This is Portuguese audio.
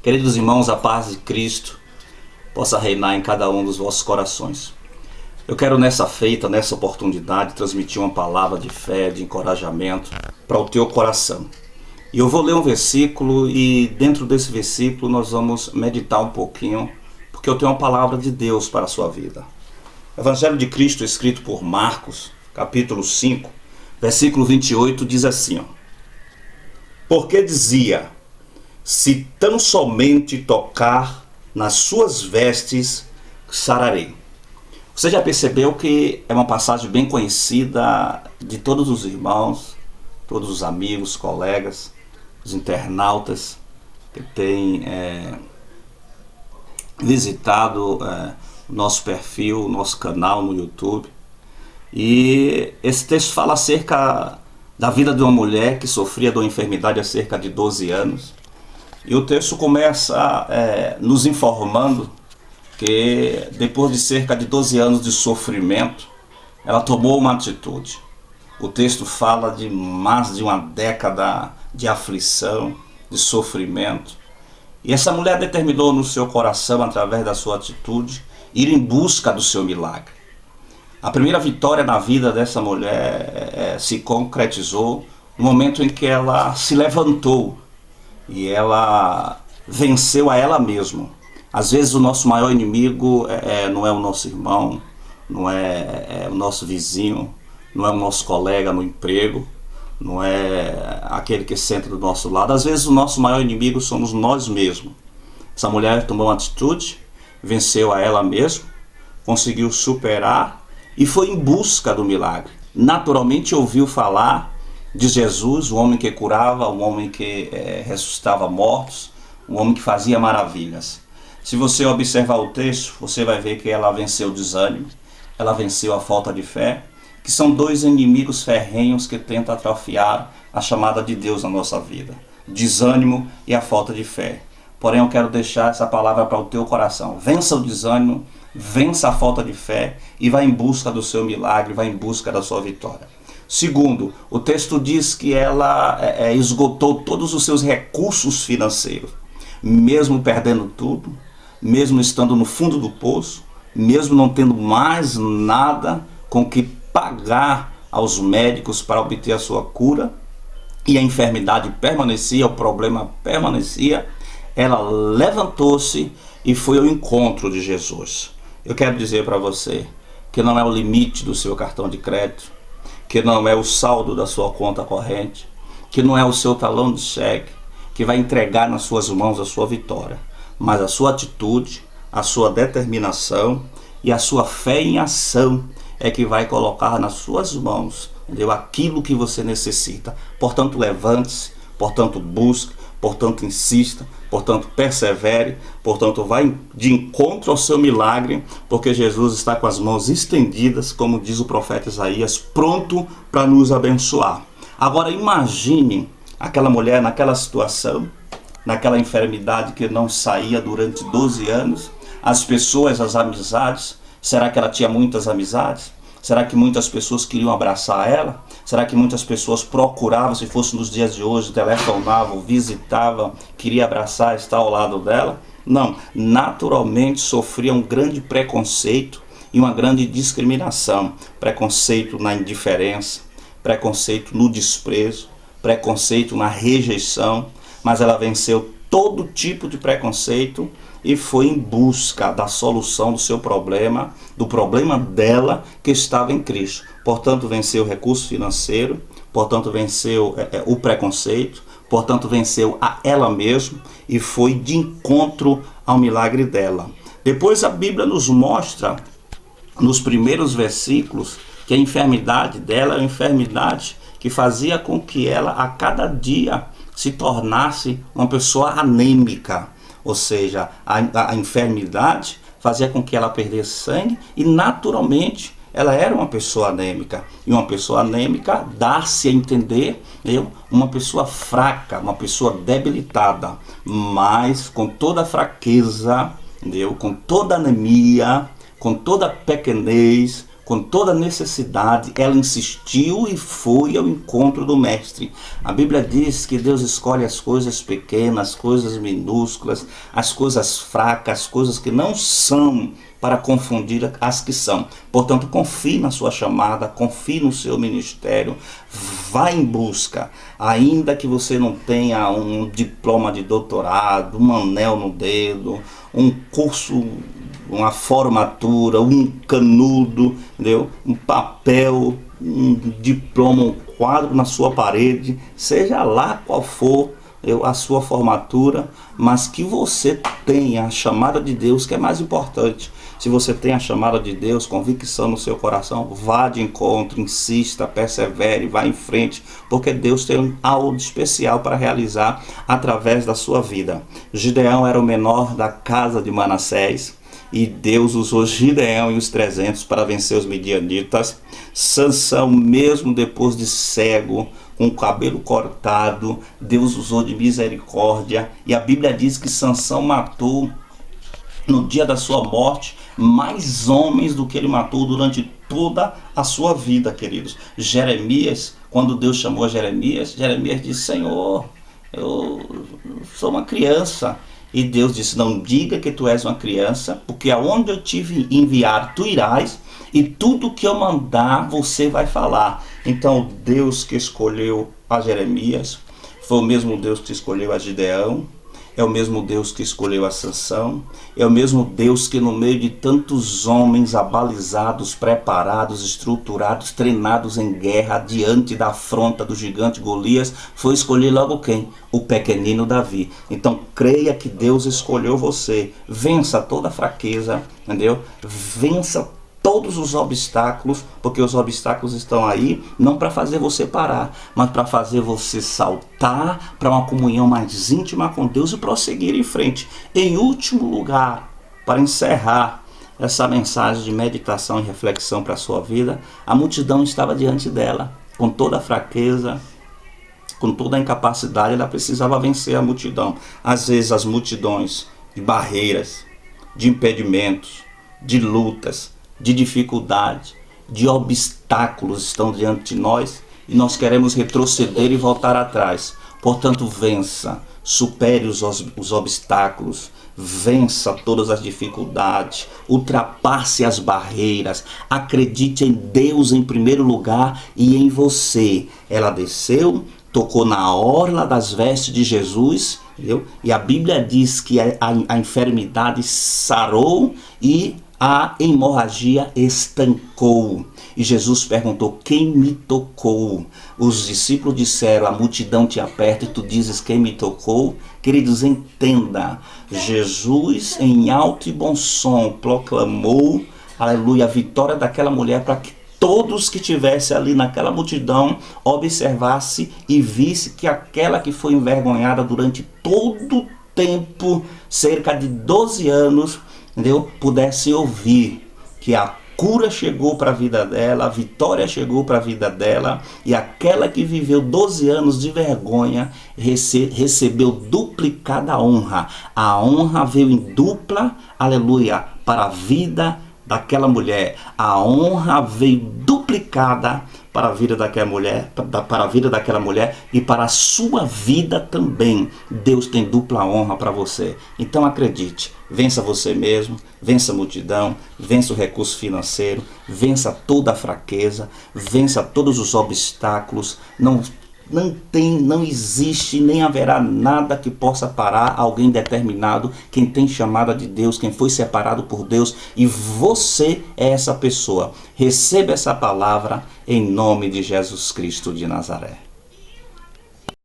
Queridos irmãos, a paz de Cristo possa reinar em cada um dos vossos corações. Eu quero nessa feita, nessa oportunidade, transmitir uma palavra de fé, de encorajamento para o teu coração. E eu vou ler um versículo e dentro desse versículo nós vamos meditar um pouquinho, porque eu tenho uma palavra de Deus para a sua vida. Evangelho de Cristo, escrito por Marcos, capítulo 5, versículo 28, diz assim, porque dizia, se tão somente tocar nas suas vestes, sararei. Você já percebeu que é uma passagem bem conhecida de todos os irmãos, todos os amigos, colegas, os internautas que têm visitado o nosso perfil, o nosso canal no YouTube. E esse texto fala acerca da vida de uma mulher que sofria de uma enfermidade há cerca de 12 anos. E o texto começa nos informando que depois de cerca de 12 anos de sofrimento, ela tomou uma atitude. O texto fala de mais de uma década de aflição, de sofrimento. E essa mulher determinou no seu coração, através da sua atitude, ir em busca do seu milagre. A primeira vitória na vida dessa mulher se concretizou no momento em que ela se levantou e ela venceu a ela mesma. Às vezes o nosso maior inimigo não é o nosso irmão, não é o nosso vizinho, não é o nosso colega no emprego, não é aquele que senta do nosso lado. Às vezes o nosso maior inimigo somos nós mesmos. Essa mulher tomou uma atitude, venceu a ela mesma, conseguiu superar e foi em busca do milagre. Naturalmente ouviu falar de Jesus, o homem que curava, o homem que ressuscitava mortos, o homem que fazia maravilhas. Se você observar o texto, você vai ver que ela venceu o desânimo, ela venceu a falta de fé, que são dois inimigos ferrenhos que tentam atrofiar a chamada de Deus na nossa vida. O desânimo e a falta de fé. Porém, eu quero deixar essa palavra para o teu coração. Vença o desânimo, vença a falta de fé e vá em busca do seu milagre, vá em busca da sua vitória. Segundo, o texto diz que ela esgotou todos os seus recursos financeiros, mesmo perdendo tudo, mesmo estando no fundo do poço, mesmo não tendo mais nada com que pagar aos médicos para obter a sua cura, e a enfermidade permanecia, o problema permanecia, ela levantou-se e foi ao encontro de Jesus. Eu quero dizer para você que não é o limite do seu cartão de crédito, que não é o saldo da sua conta corrente, que não é o seu talão de cheque que vai entregar nas suas mãos a sua vitória, mas a sua atitude, a sua determinação e a sua fé em ação é que vai colocar nas suas mãos, entendeu? Aquilo que você necessita. Portanto, levante-se, portanto, busque, portanto, insista, portanto, persevere, portanto, vai de encontro ao seu milagre, porque Jesus está com as mãos estendidas, como diz o profeta Isaías, pronto para nos abençoar. Agora, imagine aquela mulher naquela situação, naquela enfermidade que não saía durante 12 anos, as pessoas, as amizades. Será que ela tinha muitas amizades? Será que muitas pessoas queriam abraçar ela? Será que muitas pessoas procuravam, se fosse nos dias de hoje, telefonavam, visitavam, queriam abraçar, estar ao lado dela? Não, naturalmente sofria um grande preconceito e uma grande discriminação. Preconceito na indiferença, preconceito no desprezo, preconceito na rejeição, mas ela venceu todo tipo de preconceito e foi em busca da solução do seu problema, do problema dela que estava em Cristo. Portanto, venceu o recurso financeiro, portanto, venceu o preconceito, portanto, venceu a ela mesma e foi de encontro ao milagre dela. Depois a Bíblia nos mostra, nos primeiros versículos, que a enfermidade dela é uma enfermidade que fazia com que ela, a cada dia, se tornasse uma pessoa anêmica. Ou seja, a enfermidade fazia com que ela perdesse sangue e naturalmente ela era uma pessoa anêmica. E uma pessoa anêmica dá-se a entender, uma pessoa fraca, uma pessoa debilitada. Mas com toda a fraqueza, com toda a anemia, com toda a pequenez, com toda necessidade, ela insistiu e foi ao encontro do mestre. A Bíblia diz que Deus escolhe as coisas pequenas, as coisas minúsculas, as coisas fracas, as coisas que não são, para confundir as que são. Portanto, confie na sua chamada, confie no seu ministério, vá em busca, ainda que você não tenha um diploma de doutorado, um anel no dedo, um curso, uma formatura, um canudo, entendeu? Um papel, um diploma, um quadro na sua parede, seja lá qual for a sua formatura, mas que você tenha a chamada de Deus, que é mais importante. Se você tem a chamada de Deus, convicção no seu coração, vá de encontro, insista, persevere, vá em frente, porque Deus tem algo especial para realizar através da sua vida. Gideão era o menor da casa de Manassés, e Deus usou Gideão e os 300 para vencer os midianitas. Sansão, mesmo depois de cego, com o cabelo cortado, Deus usou de misericórdia, e a Bíblia diz que Sansão matou, no dia da sua morte, mais homens do que ele matou durante toda a sua vida, queridos. Jeremias, quando Deus chamou Jeremias, Jeremias disse: Senhor, eu sou uma criança. E Deus disse: não diga que tu és uma criança, porque aonde eu te enviar, tu irás, e tudo que eu mandar, você vai falar. Então, Deus que escolheu a Jeremias foi o mesmo Deus que escolheu a Gideão, é o mesmo Deus que escolheu a Sansão, é o mesmo Deus que, no meio de tantos homens abalizados, preparados, estruturados, treinados em guerra, diante da afronta do gigante Golias, foi escolher logo quem? O pequenino Davi. Então creia que Deus escolheu você. Vença toda fraqueza, entendeu? Vença todos os obstáculos, porque os obstáculos estão aí não para fazer você parar, mas para fazer você saltar para uma comunhão mais íntima com Deus e prosseguir em frente. Em último lugar, para encerrar essa mensagem de meditação e reflexão para a sua vida, a multidão estava diante dela, com toda a fraqueza, com toda a incapacidade, ela precisava vencer a multidão. Às vezes as multidões de barreiras, de impedimentos, de lutas, de dificuldade, de obstáculos estão diante de nós e nós queremos retroceder e voltar atrás. Portanto, vença, supere os obstáculos, vença todas as dificuldades, ultrapasse as barreiras, acredite em Deus em primeiro lugar e em você. Ela desceu, tocou na orla das vestes de Jesus, entendeu? E a Bíblia diz que a enfermidade sarou e a hemorragia estancou. E Jesus perguntou: quem me tocou? Os discípulos disseram: a multidão te aperta e tu dizes: quem me tocou? Queridos, entenda, Jesus em alto e bom som proclamou, aleluia, a vitória daquela mulher, para que todos que estivessem ali naquela multidão observasse e visse que aquela que foi envergonhada durante todo o tempo, cerca de 12 anos, entendeu? Pudesse ouvir que a cura chegou para a vida dela, a vitória chegou para a vida dela, e aquela que viveu 12 anos de vergonha recebeu duplicada honra. A honra veio em dupla, aleluia, para a vida daquela mulher. A honra veio duplicada para a vida daquela mulher, para a vida daquela mulher e para a sua vida também. Deus tem dupla honra para você. Então acredite, vença você mesmo, vença a multidão, vença o recurso financeiro, vença toda a fraqueza, vença todos os obstáculos. Não existe nem haverá nada que possa parar alguém determinado, quem tem chamada de Deus, quem foi separado por Deus, e você é essa pessoa. Receba essa palavra em nome de Jesus Cristo de Nazaré.